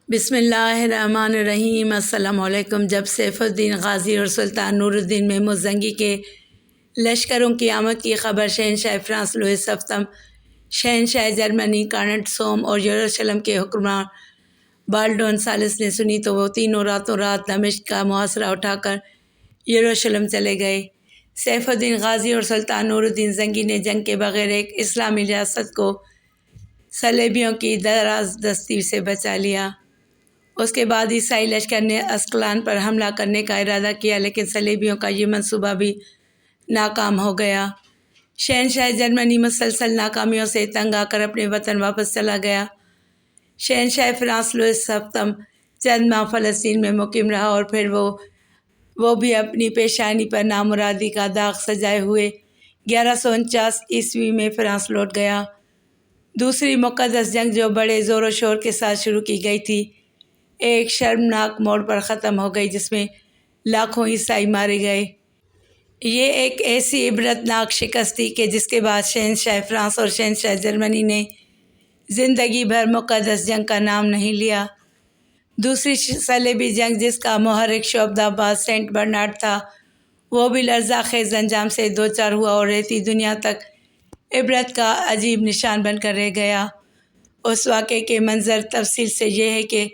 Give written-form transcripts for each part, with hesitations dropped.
بسم اللہ الرحمن الرحیم۔ السلام علیکم۔ جب سیف الدین غازی اور سلطان نور الدین محمود زنگی کے لشکروں کی آمد کی خبر شہنشاہ فرانس لوئس ہفتم، شہنشاہ جرمنی کارنٹ سوم اور یروشلم کے حکمران بالڈون ثالث نے سنی تو وہ تینوں راتوں رات دمشق کا محاصرہ اٹھا کر یروشلم چلے گئے۔ سیف الدین غازی اور سلطان نور الدین زنگی نے جنگ کے بغیر ایک اسلامی ریاست کو صلیبیوں کی دراز دستی سے بچا لیا۔ اس کے بعد عیسائی لشکر نے اسقلان پر حملہ کرنے کا ارادہ کیا، لیکن صلیبیوں کا یہ منصوبہ بھی ناکام ہو گیا۔ شہنشاہ جرمنی مسلسل ناکامیوں سے تنگ آ کر اپنے وطن واپس چلا گیا۔ شہنشاہ فرانس لوئس ہفتم چند ماہ فلسطین میں مقیم رہا اور پھر وہ بھی اپنی پیشانی پر نامرادی کا داغ سجائے ہوئے 1149 عیسوی میں فرانس لوٹ گیا۔ دوسری مقدس جنگ، جو بڑے زور و شور کے ساتھ شروع کی گئی تھی، ایک شرمناک موڑ پر ختم ہو گئی جس میں لاکھوں عیسائی مارے گئے۔ یہ ایک ایسی عبرتناک شکست تھی کہ جس کے بعد شہنشاہ فرانس اور شہنشاہ جرمنی نے زندگی بھر مقدس جنگ کا نام نہیں لیا۔ دوسری صلیبی جنگ، جس کا محرک شعبدہ آباد سینٹ برنارڈ تھا، وہ بھی لرزہ خیز انجام سے دوچار ہوا اور رہتی دنیا تک عبرت کا عجیب نشان بن کر رہ گیا۔ اس واقعے کے منظر تفصیل سے یہ ہے کہ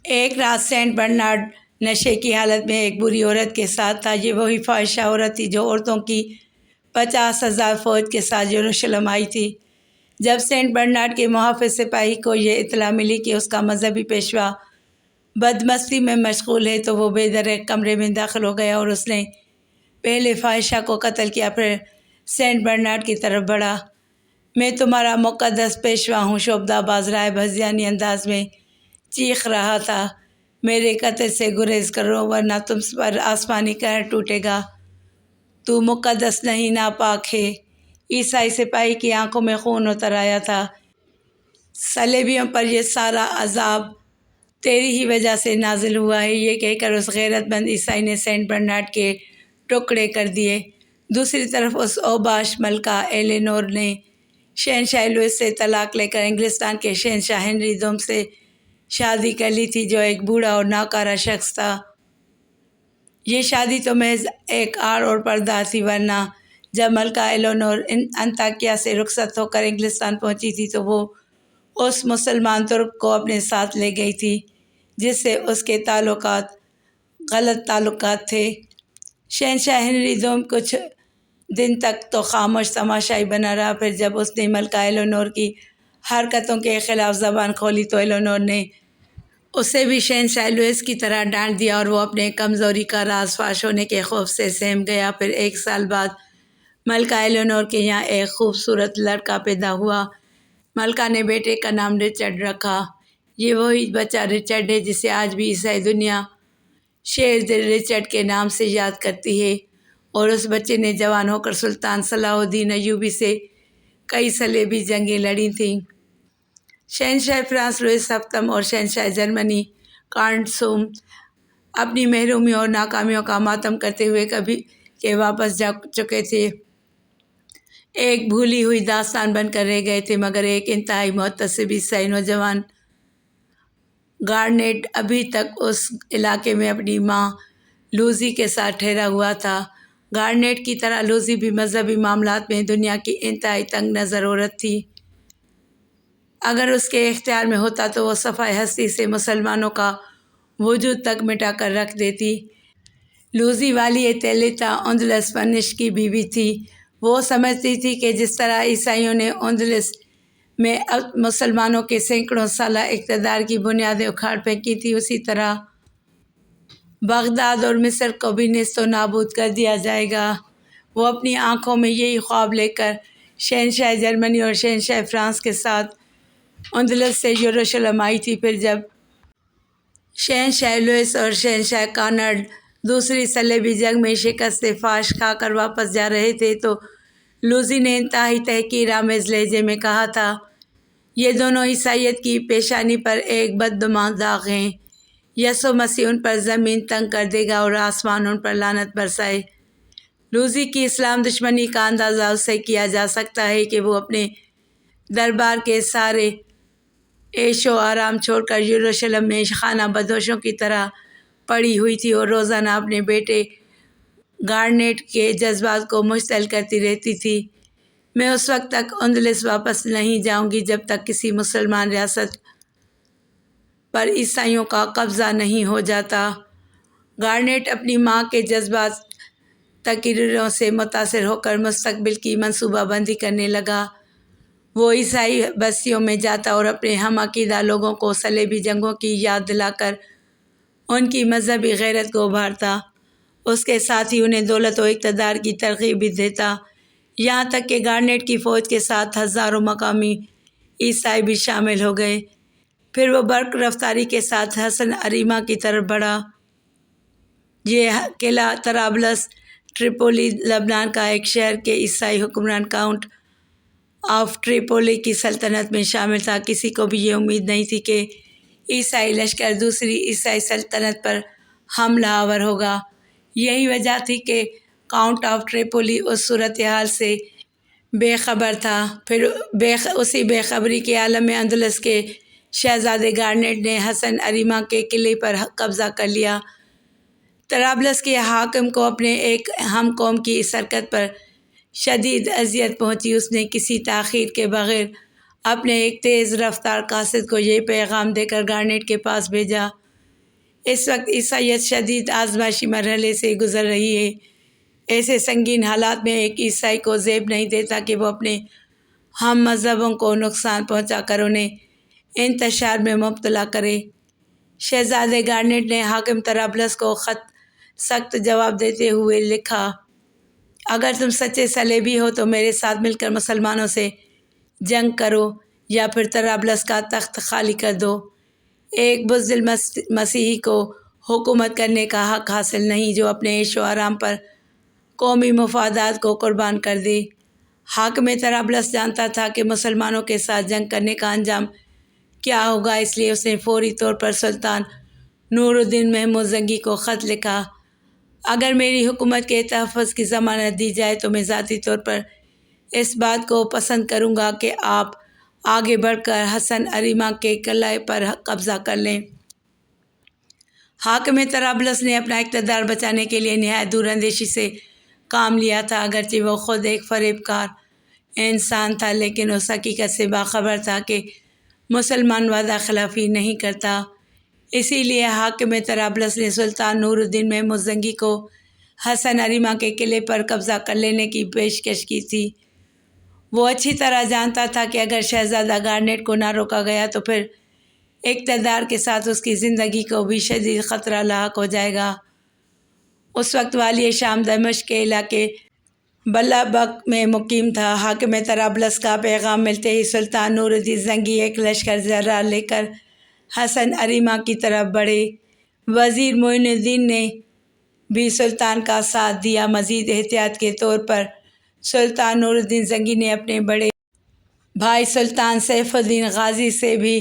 ایک رات سینٹ برنارڈ نشے کی حالت میں ایک بری عورت کے ساتھ تھا۔ یہ وہی فاحشہ عورت تھی جو عورتوں کی 50,000 فوج کے ساتھ یروشلم آئی تھی۔ جب سینٹ برنارڈ کے محافظ سپاہی کو یہ اطلاع ملی کہ اس کا مذہبی پیشوا بدمستی میں مشغول ہے تو وہ بے درک کمرے میں داخل ہو گیا اور اس نے پہلے فاحشہ کو قتل کیا، پھر سینٹ برنارڈ کی طرف بڑھا۔ میں تمہارا مقدس پیشوا ہوں، شعبدہ باز راہب ہذیانی انداز میں چیخ رہا تھا۔ میرے قتل سے گریز کرو ورنہ تم پر آسمانی قہر ٹوٹے گا۔ تو مقدس نہیں، ناپاک ہے۔ عیسائی سپاہی کی آنکھوں میں خون اتر آیا تھا۔ صلیبیوں پر یہ سارا عذاب تیری ہی وجہ سے نازل ہوا ہے، یہ کہہ کر اس غیرت مند عیسائی نے سینٹ برنارڈ کے ٹکڑے کر دیے۔ دوسری طرف اس اوباش ملکہ ایلینور نے شہنشاہ لوئس سے طلاق لے کر انگلستان کے شہنشاہ ہنری دوم سے شادی کر لی تھی، جو ایک بوڑھا اور ناکارہ شخص تھا۔ یہ شادی تو محض ایک آڑ اور پردہ تھی، ورنہ جب ملکہ ایلینور انطاکیہ سے رخصت ہو کر انگلستان پہنچی تھی تو وہ اس مسلمان ترک کو اپنے ساتھ لے گئی تھی جس سے اس کے غلط تعلقات تھے۔ شہنشاہ ہنری دوم کچھ دن تک تو خاموش تماشائی بنا رہا، پھر جب اس نے ملکہ ایلینور کی حرکتوں کے خلاف زبان کھولی تو ایلینور نے اسے بھی شہنشاہ لوئس کی طرح ڈانٹ دیا اور وہ اپنے کمزوری کا راز فاش ہونے کے خوف سے سہم گیا۔ پھر 1 سال بعد ملکہ ایلینور کے یہاں ایک خوبصورت لڑکا پیدا ہوا۔ ملکہ نے بیٹے کا نام رچرڈ رکھا۔ یہ وہی بچہ رچرڈ ہے جسے آج بھی عیسائی دنیا شیر دل رچرڈ کے نام سے یاد کرتی ہے، اور اس بچے نے جوان ہو کر سلطان صلاح الدین ایوبی سے کئی صلیبی جنگیں لڑی تھیں۔ شہنشاہ فرانس لوئس ہفتم اور شہنشاہ جرمنی کارنٹ سوم اپنی محرومیوں اور ناکامیوں کا ماتم کرتے ہوئے کبھی کے واپس جا چکے تھے، ایک بھولی ہوئی داستان بن کر رہ گئے تھے، مگر ایک انتہائی محتسب عیسائی نوجوان گارنیٹ ابھی تک اس علاقے میں اپنی ماں لوزی کے ساتھ ٹھہرا ہوا تھا۔ گارنیٹ کی طرح لوزی بھی مذہبی معاملات میں دنیا کی انتہائی تنگ نظر عورت تھی۔ اگر اس کے اختیار میں ہوتا تو وہ صفحۂ ہستی سے مسلمانوں کا وجود تک مٹا کر رکھ دیتی۔ لوزی والی تیلیتا اندلس فنش کی بیوی تھی۔ وہ سمجھتی تھی کہ جس طرح عیسائیوں نے اندلس میں مسلمانوں کے سینکڑوں سالہ اقتدار کی بنیادیں اکھاڑ پھینکی تھی، اسی طرح بغداد اور مصر کو بھی نیست و نابود کر دیا جائے گا۔ وہ اپنی آنکھوں میں یہی خواب لے کر شہنشاہ جرمنی اور شہنشاہ فرانس کے ساتھ اندلس سے یروشلم آئی تھی۔ پھر جب شہنشاہ لوئس اور شہنشاہ کارنٹ دوسری صلیبی جنگ میں شکست فاش کھا کر واپس جا رہے تھے تو لوزی نے انتہائی تحقیر آمیز لہجے میں کہا تھا، یہ دونوں عیسائیت کی پیشانی پر ایک بدنما داغ ہیں۔ یسوع مسیح ان پر زمین تنگ کر دے گا اور آسمان ان پر لعنت برسائے۔ لوزی کی اسلام دشمنی کا اندازہ اس سے کیا جا سکتا ہے کہ وہ اپنے دربار کے سارے عیش و آرام چھوڑ کر یروشلم میں خانہ بدوشوں کی طرح پڑی ہوئی تھی اور روزانہ اپنے بیٹے گارنیٹ کے جذبات کو مشتعل کرتی رہتی تھی۔ میں اس وقت تک اندلس واپس نہیں جاؤں گی جب تک کسی مسلمان ریاست پر عیسائیوں کا قبضہ نہیں ہو جاتا۔ گارنیٹ اپنی ماں کے جذبات تقریروں سے متاثر ہو کر مستقبل کی منصوبہ بندی کرنے لگا۔ وہ عیسائی بستیوں میں جاتا اور اپنے ہم عقیدہ لوگوں کو صلیبی جنگوں کی یاد دلا کر ان کی مذہبی غیرت کو ابھارتا۔ اس کے ساتھ ہی انہیں دولت و اقتدار کی ترغیب بھی دیتا، یہاں تک کہ گارنیٹ کی فوج کے ساتھ ہزاروں مقامی عیسائی بھی شامل ہو گئے۔ پھر وہ برق رفتاری کے ساتھ حسن اریما کی طرف بڑھا۔ یہ قلعہ طرابلس ٹریپولی لبنان کا ایک شہر کے عیسائی حکمران کاؤنٹ آف ٹریپولی کی سلطنت میں شامل تھا۔ کسی کو بھی یہ امید نہیں تھی کہ عیسائی لشکر دوسری عیسائی سلطنت پر حملہ آور ہوگا۔ یہی وجہ تھی کہ کاؤنٹ آف ٹریپولی اس صورتحال سے بے خبر تھا۔ پھر اسی بے خبری کے عالم میں اندلس کے شہزادے گارنیٹ نے حسن اریما کے قلعے پر قبضہ کر لیا۔ طرابلس کے حاکم کو اپنے ایک ہم قوم کی اس حرکت پر شدید اذیت پہنچی۔ اس نے کسی تاخیر کے بغیر اپنے ایک تیز رفتار قاصد کو یہ پیغام دے کر گارنیٹ کے پاس بھیجا: اس وقت عیسائیت شدید آزمائشی مرحلے سے گزر رہی ہے۔ ایسے سنگین حالات میں ایک عیسائی کو زیب نہیں دیتا کہ وہ اپنے ہم مذہبوں کو نقصان پہنچا کر انہیں انتشار میں مبتلا کرے۔ شہزادے گارنیٹ نے حاکم طرابلس کو خط سخت جواب دیتے ہوئے لکھا: اگر تم سچے صلیبی ہو تو میرے ساتھ مل کر مسلمانوں سے جنگ کرو یا پھر طرابلس کا تخت خالی کر دو۔ ایک بزدل مسیحی کو حکومت کرنے کا حق حاصل نہیں جو اپنے عیش و آرام پر قومی مفادات کو قربان کر دے۔ حاکم طرابلس جانتا تھا کہ مسلمانوں کے ساتھ جنگ کرنے کا انجام کیا ہوگا، اس لیے اس نے فوری طور پر سلطان نور الدین محمود زنگی کو خط لکھا: اگر میری حکومت کے تحفظ کی ضمانت دی جائے تو میں ذاتی طور پر اس بات کو پسند کروں گا کہ آپ آگے بڑھ کر حسن اریما کے قلعے پر قبضہ کر لیں۔ حاکم طرابلس نے اپنا اقتدار بچانے کے لیے نہایت دور اندیشی سے کام لیا تھا۔ اگرچہ وہ خود ایک فریب کار انسان تھا، لیکن اس حقیقت سے باخبر تھا کہ مسلمان وعدہ خلافی نہیں کرتا۔ اسی لیے حاکم طرابلس نے سلطان نور الدین محمود زنگی کو حسن اریما کے قلعے پر قبضہ کر لینے کی پیشکش کی تھی۔ وہ اچھی طرح جانتا تھا کہ اگر شہزادہ گارنیٹ کو نہ روکا گیا تو پھر اقتدار کے ساتھ اس کی زندگی کو بھی شدید خطرہ لاحق ہو جائے گا۔ اس وقت والی شام دمشق کے علاقے بلابک میں مقیم تھا۔ حاکم طرابلس کا پیغام ملتے ہی سلطان نور الدین زنگی ایک لشکر زرہ لے کر حسن اریما کی طرف بڑھے۔ وزیر معین الدین نے بھی سلطان کا ساتھ دیا۔ مزید احتیاط کے طور پر سلطان نور الدین زنگی نے اپنے بڑے بھائی سلطان سیف الدین غازی سے بھی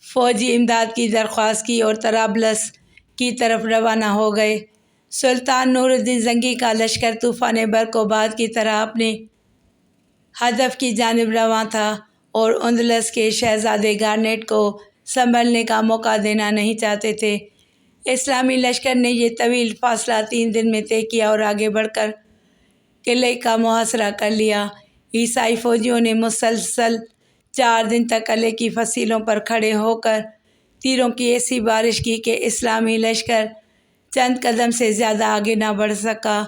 فوجی امداد کی درخواست کی اور طرابلس کی طرف روانہ ہو گئے۔ سلطان نور الدین زنگی کا لشکر طوفان برق و باد کی طرح اپنے ہدف کی جانب رواں تھا اور اندلس کے شہزادے گارنیٹ کو سنبھلنے کا موقع دینا نہیں چاہتے تھے۔ اسلامی لشکر نے یہ طویل فاصلہ 3 دن میں طے کیا اور آگے بڑھ کر قلعے کا محاصرہ کر لیا۔ عیسائی فوجیوں نے مسلسل 4 دن تک قلعے کی فصیلوں پر کھڑے ہو کر تیروں کی ایسی بارش کی کہ اسلامی لشکر چند قدم سے زیادہ آگے نہ بڑھ سکا۔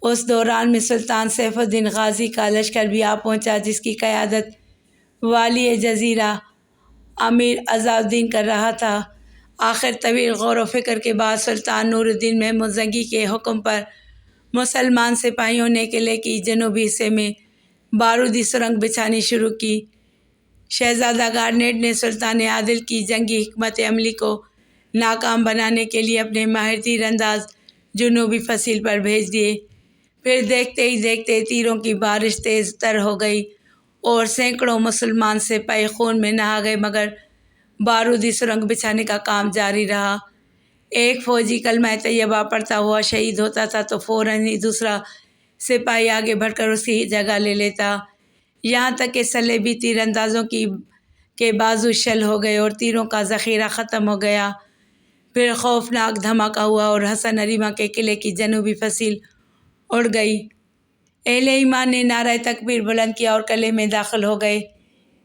اس دوران میں سلطان سیف الدین غازی کا لشکر بھی آ پہنچا، جس کی قیادت والی جزیرہ امیر عزا الدین کر رہا تھا۔ آخر طویل غور و فکر کے بعد سلطان نور الدین محمود زنگی کے حکم پر مسلمان سپاہیوں نے قلعے کی جنوبی حصے میں بارودی سرنگ بچھانی شروع کی۔ شہزادہ گارنیٹ نے سلطان عادل کی جنگی حکمت عملی کو ناکام بنانے کے لیے اپنے ماہر تیر انداز جنوبی فصیل پر بھیج دیے۔ پھر دیکھتے ہی دیکھتے تیروں کی بارش تیز تر ہو گئی اور سینکڑوں مسلمان سپاہی خون میں نہا گئے، مگر بارودی سرنگ بچھانے کا کام جاری رہا۔ ایک فوجی کلمہ طیبہ پڑھتا ہوا شہید ہوتا تھا تو فوراً ہی دوسرا سپاہی آگے بڑھ کر اس کی جگہ لے لیتا، یہاں تک کہ صلیبی تیر اندازوں کی کے بازو شل ہو گئے اور تیروں کا ذخیرہ ختم ہو گیا۔ پھر خوفناک دھماکہ ہوا اور حسن عریمہ کے قلعے کی جنوبی فصیل اڑ گئی۔ اہل ایمان نے نعرہ تکبیر بلند کیا اور قلعے میں داخل ہو گئے۔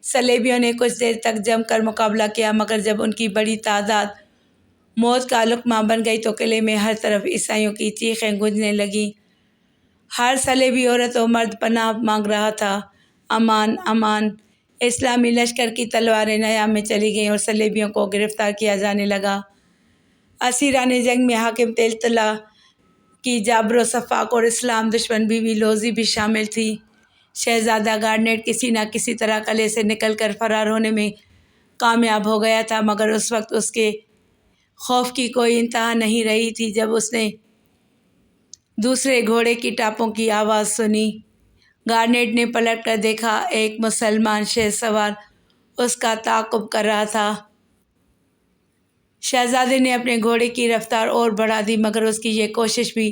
صلیبیوں نے کچھ دیر تک جم کر مقابلہ کیا، مگر جب ان کی بڑی تعداد موت کا لقمہ بن گئی تو قلعے میں ہر طرف عیسائیوں کی چیخیں گونجنے لگیں۔ ہر صلیبی عورت و مرد پناہ مانگ رہا تھا، امان امان۔ اسلامی لشکر کی تلواریں نیام میں چلی گئیں اور صلیبیوں کو گرفتار کیا جانے لگا۔ اسیران جنگ میں حاکم طلطلہ کی جابر و صفاق اور اسلام دشمن بیوی لوزی بھی شامل تھی۔ شہزادہ گارنیٹ کسی نہ کسی طرح قلعے سے نکل کر فرار ہونے میں کامیاب ہو گیا تھا، مگر اس وقت اس کے خوف کی کوئی انتہا نہیں رہی تھی جب اس نے دوسرے گھوڑے کی ٹاپوں کی آواز سنی۔ گارنیٹ نے پلٹ کر دیکھا، ایک مسلمان شہ سوار اس کا تعاقب کر رہا تھا۔ شہزادے نے اپنے گھوڑے کی رفتار اور بڑھا دی، مگر اس کی یہ کوشش بھی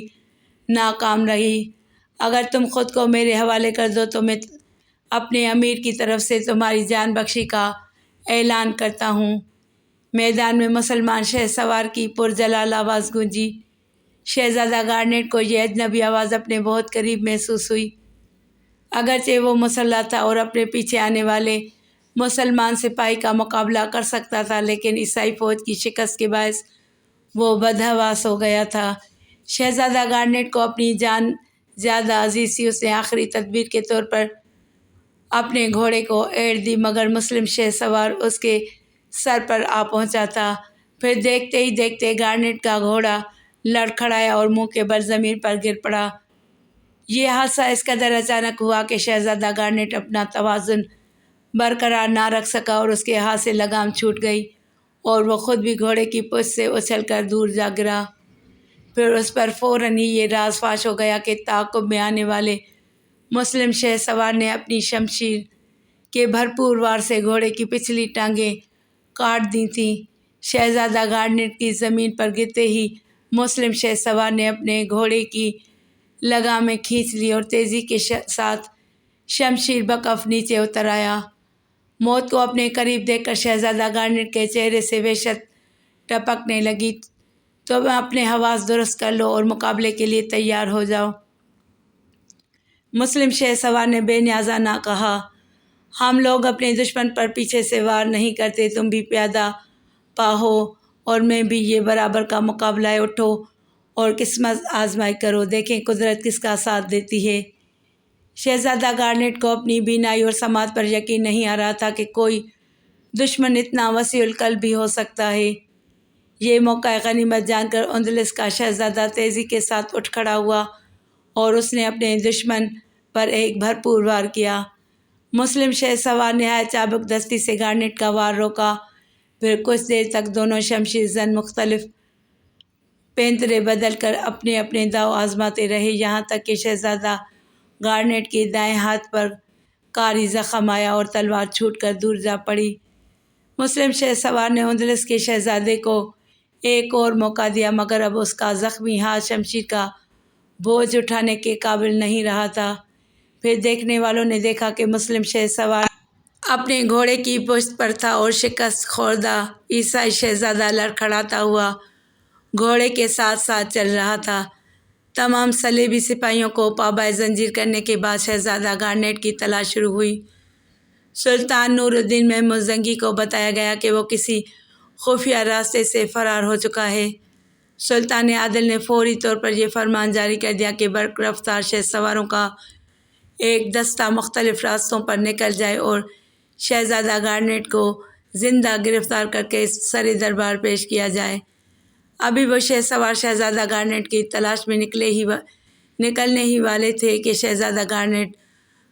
ناکام رہی۔ اگر تم خود کو میرے حوالے کر دو تو میں اپنے امیر کی طرف سے تمہاری جان بخشی کا اعلان کرتا ہوں۔ میدان میں مسلمان شہ سوار کی پرجلال آواز گونجی۔ شہزادہ گارنیٹ کو یہ اجنبی آواز اپنے بہت قریب محسوس ہوئی۔ اگرچہ وہ مسلح تھا اور اپنے پیچھے آنے والے مسلمان سپاہی کا مقابلہ کر سکتا تھا، لیکن عیسائی فوج کی شکست کے باعث وہ بدحواس ہو گیا تھا۔ شہزادہ گارنیٹ کو اپنی جان زیادہ عزیز تھی۔ اس نے آخری تدبیر کے طور پر اپنے گھوڑے کو ایڑ دی، مگر مسلم شہ سوار اس کے سر پر آ پہنچا تھا۔ پھر دیکھتے ہی دیکھتے گارنیٹ کا گھوڑا لڑکھڑایا اور منہ کے بل زمین پر گر پڑا۔ یہ حادثہ اس قدر اچانک ہوا کہ شہزادہ گارنیٹ اپنا توازن برقرار نہ رکھ سکا اور اس کے ہاتھ سے لگام چھوٹ گئی اور وہ خود بھی گھوڑے کی پشت سے اچھل کر دور جا گرا۔ پھر اس پر فوراً ہی یہ راز فاش ہو گیا کہ تعاقب میں آنے والے مسلم شہ سوار نے اپنی شمشیر کے بھرپور وار سے گھوڑے کی پچھلی ٹانگیں کاٹ دی تھیں۔ شہزادہ گارنیٹ کی زمین پر گرتے ہی مسلم شہ سوار نے اپنے گھوڑے کی لگامیں کھینچ لی اور تیزی کے ساتھ شمشیر بکف نیچے اتر آیا۔ موت کو اپنے قریب دیکھ کر شہزادہ گارنیٹ کے چہرے سے وحشت ٹپکنے لگی۔ تم اپنے حواس درست کر لو اور مقابلے کے لیے تیار ہو جاؤ۔ مسلم شہ سوار نے بے نیازانہ کہا، ہم لوگ اپنے دشمن پر پیچھے سے وار نہیں کرتے، تم بھی پیادہ پا ہو اور میں بھی، یہ برابر کا مقابلہ ہے، اٹھو اور قسمت آزمائی کرو، دیکھیں قدرت کس کا ساتھ دیتی ہے۔ شہزادہ گارنیٹ کو اپنی بینائی اور سماعت پر یقین نہیں آ رہا تھا کہ کوئی دشمن اتنا وسیع القلب بھی ہو سکتا ہے۔ یہ موقع غنیمت جان کر اندلس کا شہزادہ تیزی کے ساتھ اٹھ کھڑا ہوا اور اس نے اپنے دشمن پر ایک بھرپور وار کیا۔ مسلم شہ سوار نہایت چابک دستی سے گارنیٹ کا وار روکا۔ پھر کچھ دیر تک دونوں شمشیر زن مختلف پینترے بدل کر اپنے اپنے داؤ آزماتے رہے، یہاں تک کہ شہزادہ گارنیٹ کے دائیں ہاتھ پر کاری زخم آیا اور تلوار چھوٹ کر دور جا پڑی۔ مسلم شہ سوار نے اندلس کے شہزادے کو ایک اور موقع دیا، مگر اب اس کا زخمی ہاتھ شمشیر کا بوجھ اٹھانے کے قابل نہیں رہا تھا۔ پھر دیکھنے والوں نے دیکھا کہ مسلم شہ سوار اپنے گھوڑے کی پشت پر تھا اور شکست خوردہ عیسائی شہزادہ لڑکھڑاتا ہوا گھوڑے کے ساتھ ساتھ چل رہا تھا۔ تمام صلیبی سپاہیوں کو پابائے زنجیر کرنے کے بعد شہزادہ گارنیٹ کی تلاش شروع ہوئی۔ سلطان نور الدین محمود زنگی کو بتایا گیا کہ وہ کسی خفیہ راستے سے فرار ہو چکا ہے۔ سلطان عادل نے فوری طور پر یہ فرمان جاری کر دیا کہ برق رفتار شہ سواروں کا ایک دستہ مختلف راستوں پر نکل جائے اور شہزادہ گارنیٹ کو زندہ گرفتار کر کے سر دربار پیش کیا جائے۔ ابھی وہ شہ سوار شہزادہ گارنیٹ کی تلاش میں نکلنے ہی والے تھے کہ شہزادہ گارنیٹ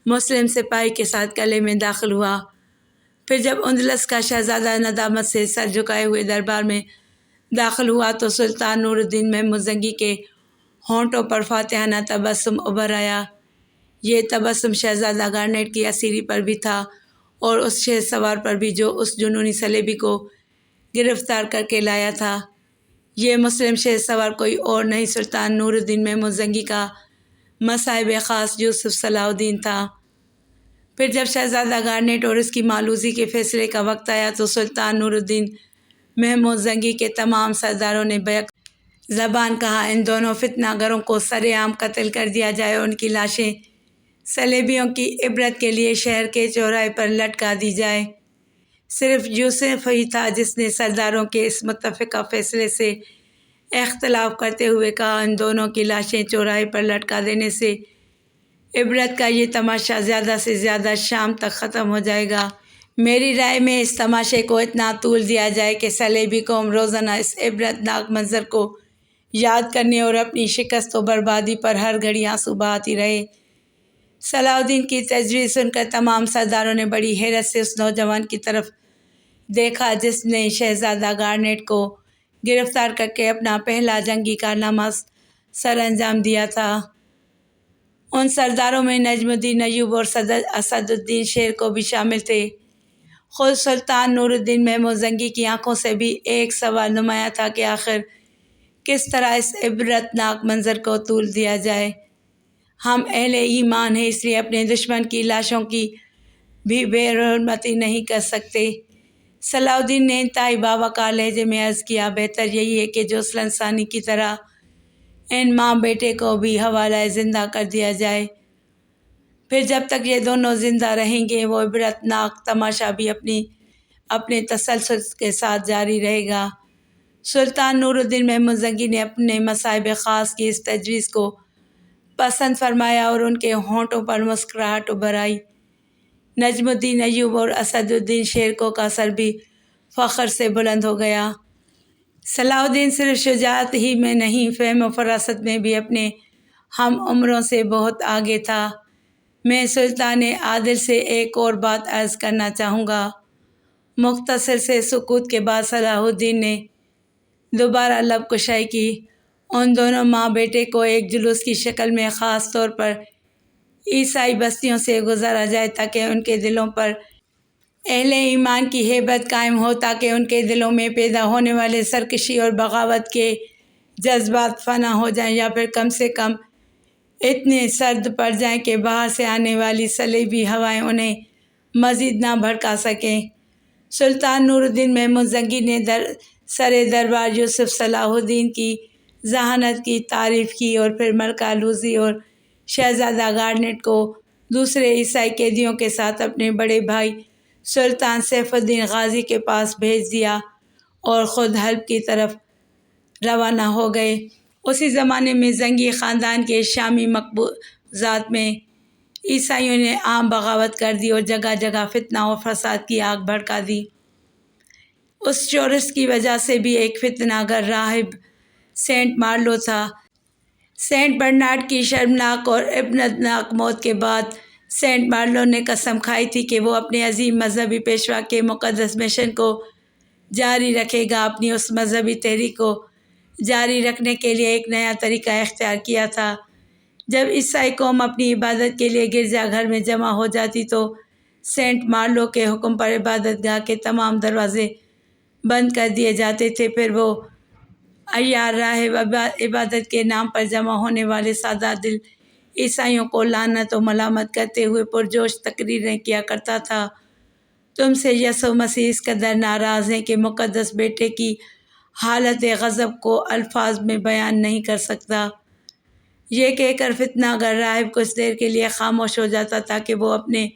مسلم سپاہی کے ساتھ قلعے میں داخل ہوا۔ پھر جب اندلس کا شہزادہ ندامت سے سر جھکائے ہوئے دربار میں داخل ہوا تو سلطان نور الدین محمود زنگی کے ہونٹوں پر فاتحانہ تبسم ابھر آیا۔ یہ تبسم شہزادہ گارنیٹ کی اسیری پر بھی تھا اور اس شہ سوار پر بھی جو اس جنونی صلیبی کو گرفتار کر کے لایا تھا۔ یہ مسلم شہ سوار کوئی اور نہیں، سلطان نور الدین محمود زنگی کا مصاحب خاص یوسف صلاح الدین تھا۔ پھر جب شہزادہ گارنیٹ اور اس کی مالوزی کے فیصلے کا وقت آیا تو سلطان نور الدین محمود زنگی کے تمام سرداروں نے بیک زبان کہا ان دونوں فتنہ گروں کو سر عام قتل کر دیا جائے اور ان کی لاشیں صلیبیوں کی عبرت کے لیے شہر کے چوراہے پر لٹکا دی جائے۔ صرف یوسف ہی تھا جس نے سرداروں کے اس متفقہ فیصلے سے اختلاف کرتے ہوئے کہا ان دونوں کی لاشیں چوراہے پر لٹکا دینے سے عبرت کا یہ تماشا زیادہ سے زیادہ شام تک ختم ہو جائے گا۔ میری رائے میں اس تماشے کو اتنا طول دیا جائے کہ صلیبی قوم روزانہ اس عبرت ناک منظر کو یاد کرنے اور اپنی شکست و بربادی پر ہر گھڑی آنسو بہاتی رہے۔ صلاح الدین کی تجویز سن کر تمام سرداروں نے بڑی حیرت سے اس نوجوان کی طرف دیکھا جس نے شہزادہ گارنیٹ کو گرفتار کر کے اپنا پہلا جنگی کارنامہ سر انجام دیا تھا۔ ان سرداروں میں نجم الدین ایوب اور اسد الدین شیر کو بھی شامل تھے۔ خود سلطان نور الدین محمود زنگی کی آنکھوں سے بھی ایک سوال نمایاں تھا کہ آخر کس طرح اس عبرت ناک منظر کو طول دیا جائے۔ ہم اہل ایمان ہیں اس لیے اپنے دشمن کی لاشوں کی بھی بے حرمتی نہیں کر سکتے۔ صلاح الدین نے انتہائی باوقار لہجے میں عرض کیا بہتر یہی ہے کہ جوسلن ثانی کی طرح ان ماں بیٹے کو بھی حوالہ زندہ کر دیا جائے، پھر جب تک یہ دونوں زندہ رہیں گے وہ عبرت ناک تماشا بھی اپنے تسلسل کے ساتھ جاری رہے گا۔ سلطان نور الدین محمود زنگی نے اپنے مصائب خاص کی اس تجویز کو پسند فرمایا اور ان کے ہونٹوں پر مسکراہٹ ابھر آئی۔ نجم الدین ایوب اور اسد الدین شیر کو کا سر بھی فخر سے بلند ہو گیا۔ صلاح الدین صرف شجاعت ہی میں نہیں فہم و فراست میں بھی اپنے ہم عمروں سے بہت آگے تھا۔ میں سلطان عادل سے ایک اور بات عرض کرنا چاہوں گا۔ مختصر سے سکوت کے بعد صلاح الدین نے دوبارہ لب کشائی کی۔ ان دونوں ماں بیٹے کو ایک جلوس کی شکل میں خاص طور پر عیسائی بستیوں سے گزارا جائے تاکہ ان کے دلوں پر اہل ایمان کی ہیبت قائم ہو، تاکہ ان کے دلوں میں پیدا ہونے والے سرکشی اور بغاوت کے جذبات فنا ہو جائیں یا پھر کم سے کم اتنے سرد پڑ جائیں کہ باہر سے آنے والی صلیبی ہوائیں انہیں مزید نہ بھڑکا سکیں۔ سلطان نور الدین محمود زنگی نے سر دربار یوسف صلاح الدین کی ذہانت کی تعریف کی اور پھر ملکہ لوزی اور شہزادہ گارنیٹ کو دوسرے عیسائی قیدیوں کے ساتھ اپنے بڑے بھائی سلطان سیف الدین غازی کے پاس بھیج دیا اور خود حلب کی طرف روانہ ہو گئے۔ اسی زمانے میں زنگی خاندان کے شامی مقبوضات میں عیسائیوں نے عام بغاوت کر دی اور جگہ جگہ فتنہ و فساد کی آگ بھڑکا دی۔ اس شورش کی وجہ سے بھی ایک فتنہ گر راہب سینٹ مارلو تھا۔ سینٹ برنارڈ کی شرمناک اور عبرتناک موت کے بعد سینٹ مارلو نے قسم کھائی تھی کہ وہ اپنے عظیم مذہبی پیشوا کے مقدس مشن کو جاری رکھے گا۔ اپنی اس مذہبی تحریک کو جاری رکھنے کے لیے ایک نیا طریقہ اختیار کیا تھا۔ جب عیسائی قوم اپنی عبادت کے لیے گرجا گھر میں جمع ہو جاتی تو سینٹ مارلو کے حکم پر عبادت گاہ کے تمام دروازے بند کر دیے جاتے تھے۔ پھر وہ عیار راہب عبادت کے نام پر جمع ہونے والے سادہ دل عیسائیوں کو لعنت و ملامت کرتے ہوئے پرجوش تقریریں کیا کرتا تھا، تم سے یسوع مسیح اس قدر ناراض ہیں کہ مقدس بیٹے کی حالت غضب کو الفاظ میں بیان نہیں کر سکتا۔ یہ کہہ کر فتنہ گر راہب کچھ دیر کے لیے خاموش ہو جاتا تاکہ وہ اپنے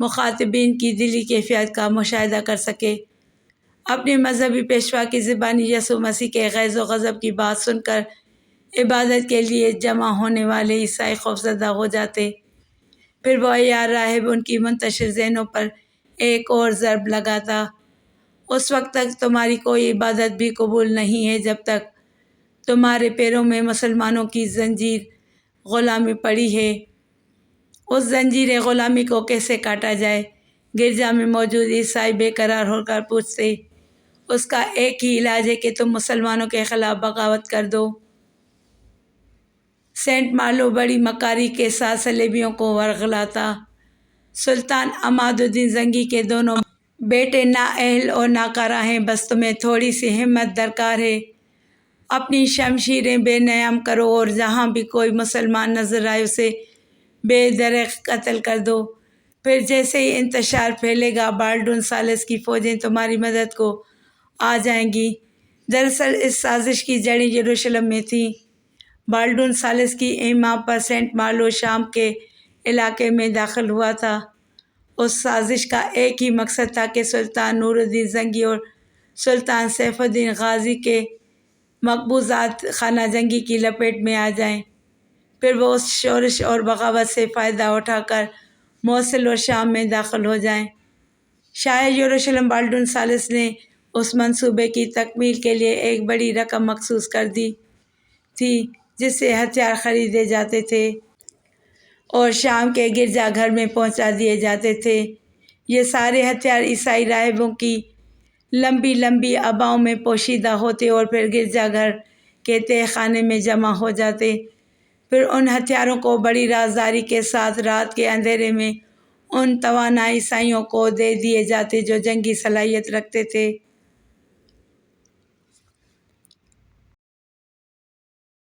مخاطبین کی دلی کیفیت کا مشاہدہ کر سکے۔ اپنے مذہبی پیشوا کی زبانی یسوع مسیح کے غیظ و غضب کی بات سن کر عبادت کے لیے جمع ہونے والے عیسائی خوفزدہ ہو جاتے۔ پھر وہ عیار راہب ان کی منتشر ذہنوں پر ایک اور ضرب لگاتا، اس وقت تک تمہاری کوئی عبادت بھی قبول نہیں ہے جب تک تمہارے پیروں میں مسلمانوں کی زنجیر غلامی پڑی ہے۔ اس زنجیر غلامی کو کیسے کاٹا جائے؟ گرجا میں موجود عیسائی بے قرار ہو کر پوچھتے، اس کا ایک ہی علاج ہے کہ تم مسلمانوں کے خلاف بغاوت کر دو۔ سینٹ مارلو بڑی مکاری کے ساتھ صلیبیوں کو ورغلاتا۔ سلطان عماد الدین زنگی کے دونوں بیٹے نااہل اور ناکارہ ہیں، بس تمہیں تھوڑی سی ہمت درکار ہے۔ اپنی شمشیریں بے نیام کرو اور جہاں بھی کوئی مسلمان نظر آئے اسے بے دریغ قتل کر دو۔ پھر جیسے ہی انتشار پھیلے گا بالڈون ثالث کی فوجیں تمہاری مدد کو آ جائیں گی۔ دراصل اس سازش کی جڑیں یروشلم میں تھیں۔ بالڈون ثالث کی ایما پر سینٹ مالو شام کے علاقے میں داخل ہوا تھا۔ اس سازش کا ایک ہی مقصد تھا کہ سلطان نور الدین زنگی اور سلطان سیف الدین غازی کے مقبوضات خانہ جنگی کی لپیٹ میں آ جائیں۔ پھر وہ اس شورش اور بغاوت سے فائدہ اٹھا کر موصل اور شام میں داخل ہو جائیں۔ شاہ یروشلم بالڈون ثالث نے اس منصوبے کی تکمیل کے لیے ایک بڑی رقم مخصوص کر دی تھی جس سے ہتھیار خریدے جاتے تھے اور شام کے گرجا گھر میں پہنچا دیے جاتے تھے۔ یہ سارے ہتھیار عیسائی راہبوں کی لمبی لمبی عباؤں میں پوشیدہ ہوتے اور پھر گرجا گھر کے تہہ خانے میں جمع ہو جاتے۔ پھر ان ہتھیاروں کو بڑی رازداری کے ساتھ رات کے اندھیرے میں ان توانا عیسائیوں کو دے دیے جاتے جو جنگی صلاحیت رکھتے تھے۔